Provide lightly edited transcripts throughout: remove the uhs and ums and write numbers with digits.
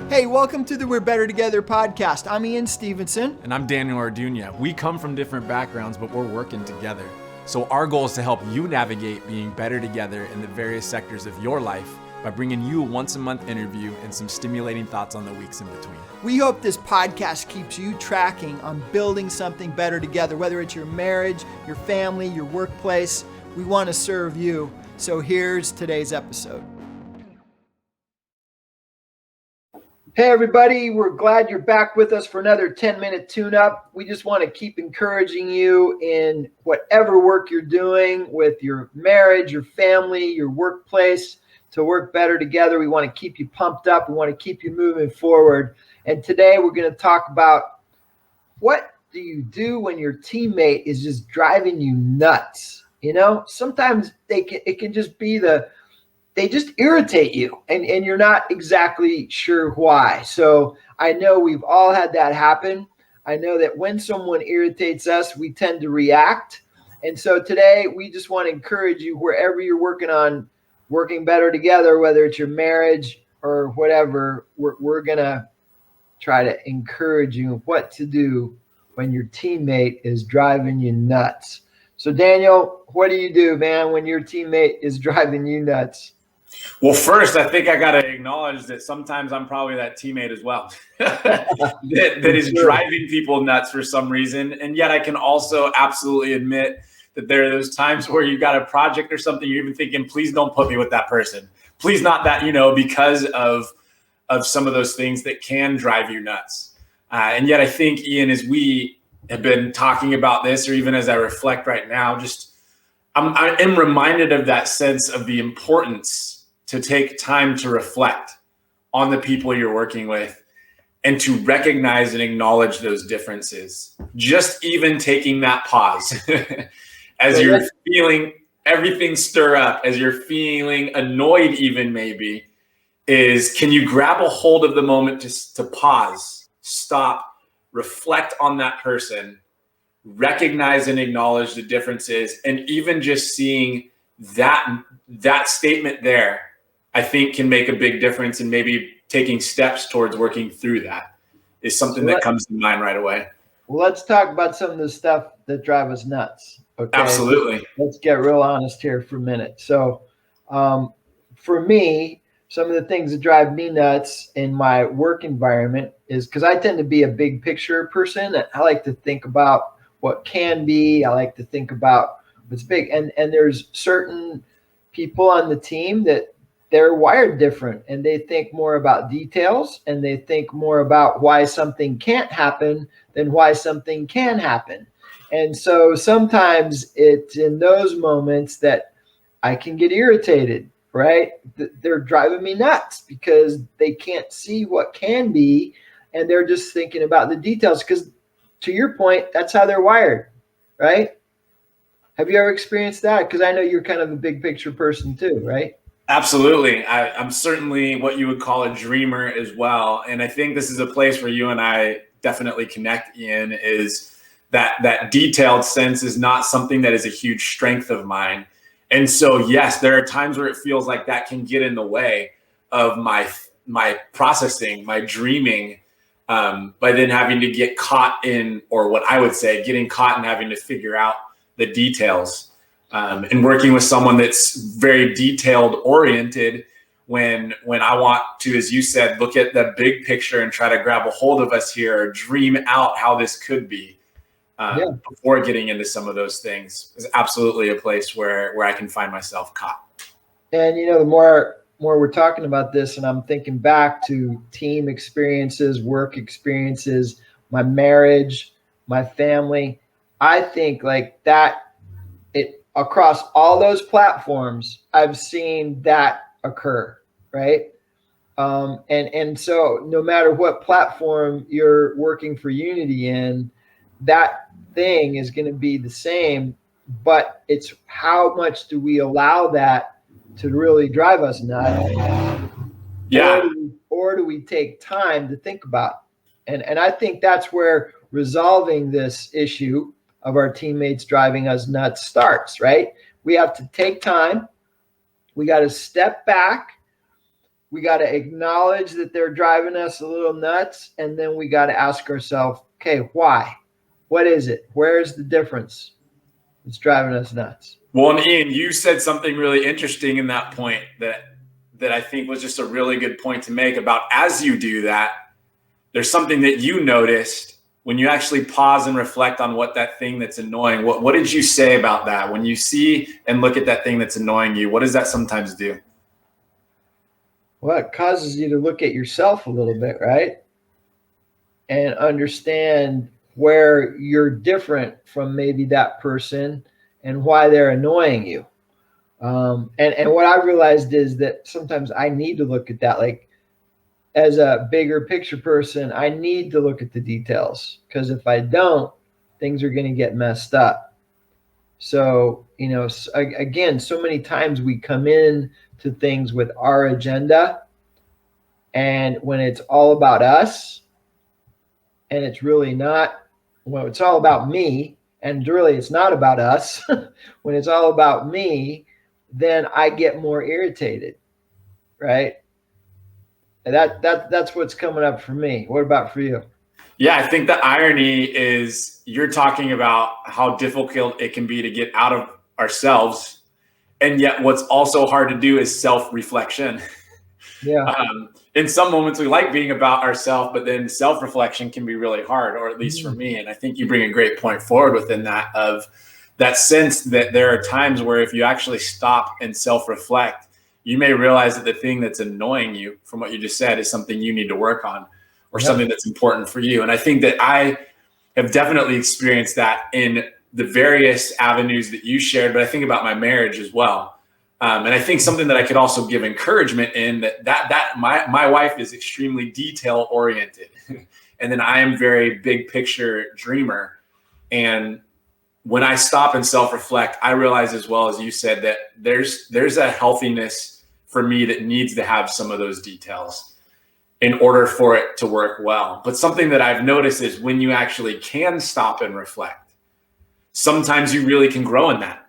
Hey, welcome to the We're Better Together podcast. I'm Ian Stevenson. And I'm Daniel Arduña. We come from different backgrounds, but we're working together. So our goal is to help you navigate being better together in the various sectors of your life by bringing you a once-a-month interview and some stimulating thoughts on the weeks in between. We hope this podcast keeps you tracking on building something better together, whether it's your marriage, your family, your workplace. We want to serve you. So here's today's episode. Hey everybody, we're glad you're back with us for another 10-minute tune-up. We just want to keep encouraging you in whatever work you're doing with your marriage, your family, your workplace to work better together. We want to keep you pumped up. We want to keep you moving forward. And today we're going to talk about what do you do when your teammate is just driving you nuts? You know, sometimes it can just be they just irritate you and you're not exactly sure why. So I know we've all had that happen. I know that when someone irritates us, we tend to react. And so today we just want to encourage you wherever you're working on working better together, whether it's your marriage or whatever, we're going to try to encourage you what to do when your teammate is driving you nuts. So Daniel, what do you do, man, when your teammate is driving you nuts? Well, first, I think I got to acknowledge that sometimes I'm probably that teammate as well that is driving people nuts for some reason. And yet I can also absolutely admit that there are those times where you've got a project or something, you're even thinking, please don't put me with that person. Please not that, because of some of those things that can drive you nuts. And yet I think, Ian, as we have been talking about this, or even as I reflect right now, I am reminded of that sense of the importance to take time to reflect on the people you're working with and to recognize and acknowledge those differences. Just even taking that pause as you're feeling everything stir up, as you're feeling annoyed even maybe, can you grab a hold of the moment to pause, stop, reflect on that person, recognize and acknowledge the differences, and even just seeing that statement there, I think can make a big difference, and maybe taking steps towards working through that is something that comes to mind right away. Well, let's talk about some of the stuff that drive us nuts. Okay. Absolutely. Let's get real honest here for a minute. So for me, some of the things that drive me nuts in my work environment is because I tend to be a big picture person. I like to think about what can be. I like to think about what's big. And there's certain people on the team that they're wired different, and they think more about details, and they think more about why something can't happen than why something can happen. And so sometimes it's in those moments that I can get irritated, right? They're driving me nuts because they can't see what can be, and they're just thinking about the details. Because to your point, that's how they're wired, right? Have you ever experienced that? Because I know you're kind of a big picture person too, right? Absolutely. I'm certainly what you would call a dreamer as well. And I think this is a place where you and I definitely connect, Ian, is that detailed sense is not something that is a huge strength of mine. And so, yes, there are times where it feels like that can get in the way of my processing, my dreaming, by then having to get caught in, or what I would say, getting caught in having to figure out the details. And working with someone that's very detailed oriented when I want to, as you said, look at the big picture and try to grab a hold of us here or dream out how this could be before getting into some of those things is absolutely a place where I can find myself caught. And, the more we're talking about this, and I'm thinking back to team experiences, work experiences, my marriage, my family, I think like that, across all those platforms, I've seen that occur, right? And so no matter what platform you're working for Unity in, that thing is going to be the same, but it's how much do we allow that to really drive us nuts? Yeah. Or do we take time to think about? And I think that's where resolving this issue of our teammates driving us nuts starts, right? We have to take time. We got to step back we got to acknowledge that they're driving us a little nuts. And then we got to ask ourselves, okay, why? What is it? Where's the difference? It's driving us nuts. Well, and Ian, you said something really interesting in that point that I think was just a really good point to make about, as you do that, there's something that you noticed when you actually pause and reflect on what that thing that's annoying. What did you say about that? When you see and look at that thing that's annoying you, what does that sometimes do? Well, it causes you to look at yourself a little bit, right? And understand where you're different from maybe that person and why they're annoying you. And what I realized is that sometimes I need to look at that. Like, as a bigger picture person, I need to look at the details, because if I don't, things are going to get messed up. So, again, so many times we come in to things with our agenda, and when it's all about us, and it's really not, well, it's all about me, and really it's not about us. When it's all about me, then I get more irritated, right? And that's what's coming up for me. What about for you? Yeah, I think the irony is you're talking about how difficult it can be to get out of ourselves. And yet what's also hard to do is self-reflection. Yeah. In some moments we like being about ourselves, but then self-reflection can be really hard, or at least for me. And I think you bring a great point forward within that, of that sense that there are times where if you actually stop and self-reflect, you may realize that the thing that's annoying you, from what you just said, is something you need to work on, or something that's important for you. And I think that I have definitely experienced that in the various avenues that you shared, but I think about my marriage as well. And I think something that I could also give encouragement in, that my wife is extremely detail oriented, and then I am very big picture dreamer. And when I stop and self-reflect, I realize, as well as you said, that there's a healthiness for me that needs to have some of those details in order for it to work well. But something that I've noticed is when you actually can stop and reflect, sometimes you really can grow in that.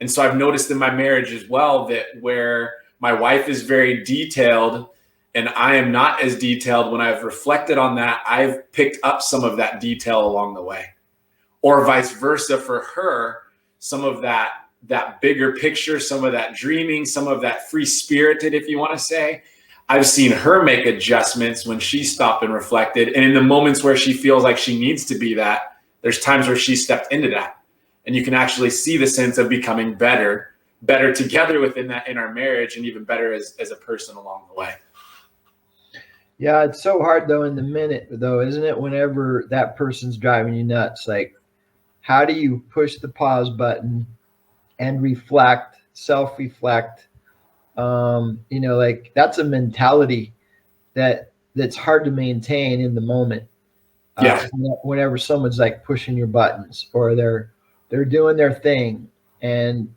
And so I've noticed in my marriage as well that where my wife is very detailed and I am not as detailed, when I've reflected on that, I've picked up some of that detail along the way. Or vice versa for her, some of that bigger picture, some of that dreaming, some of that free-spirited, if you want to say, I've seen her make adjustments when she stopped and reflected. And in the moments where she feels like she needs to be that, there's times where she stepped into that. And you can actually see the sense of becoming better together within that, in our marriage, and even better as a person along the way. Yeah, it's so hard though in the minute though, isn't it? Whenever that person's driving you nuts, like, how do you push the pause button and reflect, self-reflect? Like, that's a mentality that's hard to maintain in the moment. Yeah. Whenever someone's like pushing your buttons, or they're doing their thing, and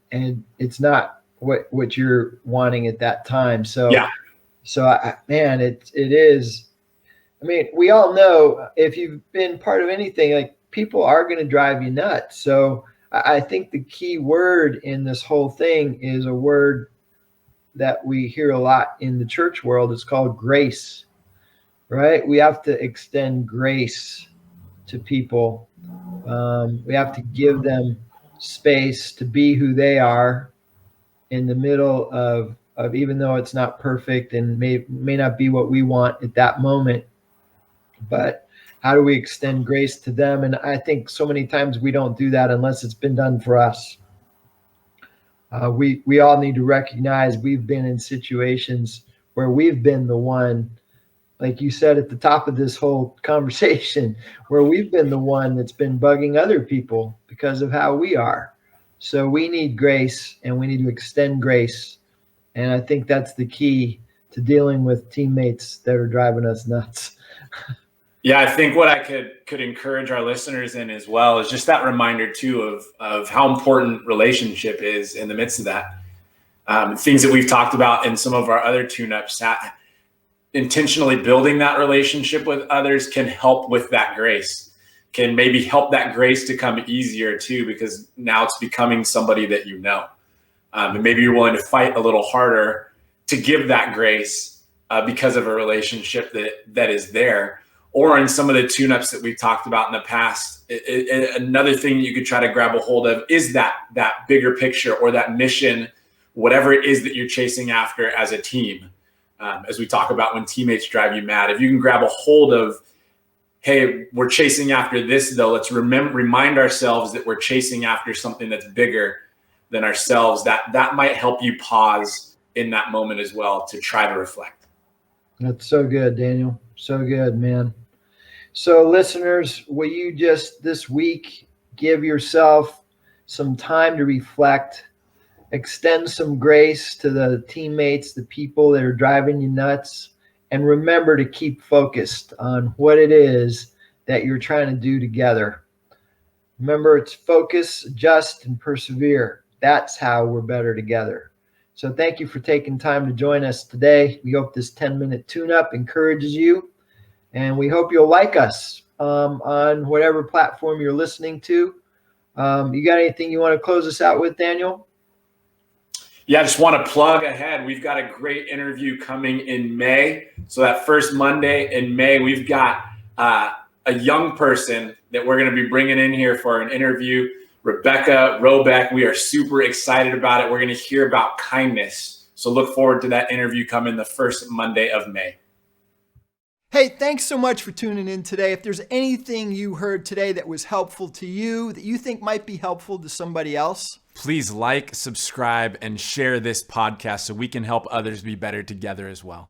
it's not what you're wanting at that time. So yeah. It is. I mean, we all know, if you've been part of anything, like, people are going to drive you nuts. So I think the key word in this whole thing is a word that we hear a lot in the church world. It's called grace, right? We have to extend grace to people. We have to give them space to be who they are in the middle of even though it's not perfect and may not be what we want at that moment, but how do we extend grace to them? And I think so many times we don't do that unless it's been done for us. We all need to recognize we've been in situations where we've been the one, like you said at the top of this whole conversation, where we've been the one that's been bugging other people because of how we are. So we need grace, and we need to extend grace. And I think that's the key to dealing with teammates that are driving us nuts. Yeah, I think what I could encourage our listeners in as well is just that reminder too of how important relationship is in the midst of that. Things that we've talked about in some of our other tune-ups, intentionally building that relationship with others can help with that grace, can maybe help that grace to come easier too, because now it's becoming somebody that you know. And maybe you're willing to fight a little harder to give that grace because of a relationship that is there. Or in some of the tune-ups that we've talked about in the past, another thing you could try to grab a hold of is that bigger picture or that mission, whatever it is that you're chasing after as a team. As we talk about when teammates drive you mad, if you can grab a hold of, hey, we're chasing after this though, let's remind ourselves that we're chasing after something that's bigger than ourselves, that might help you pause in that moment as well to try to reflect. That's so good, Daniel. So good, man. So listeners, will you just this week give yourself some time to reflect, extend some grace to the teammates, the people that are driving you nuts, and remember to keep focused on what it is that you're trying to do together. Remember, it's focus, adjust, and persevere. That's how we're better together. So thank you for taking time to join us today. We hope this 10-minute tune-up encourages you. And we hope you'll like us on whatever platform you're listening to. You got anything you want to close us out with, Daniel? Yeah, I just want to plug ahead. We've got a great interview coming in May. So that first Monday in May, we've got a young person that we're going to be bringing in here for an interview, Rebecca Robeck. We are super excited about it. We're going to hear about kindness. So look forward to that interview coming the first Monday of May. Hey, thanks so much for tuning in today. If there's anything you heard today that was helpful to you, that you think might be helpful to somebody else, please like, subscribe, and share this podcast so we can help others be better together as well.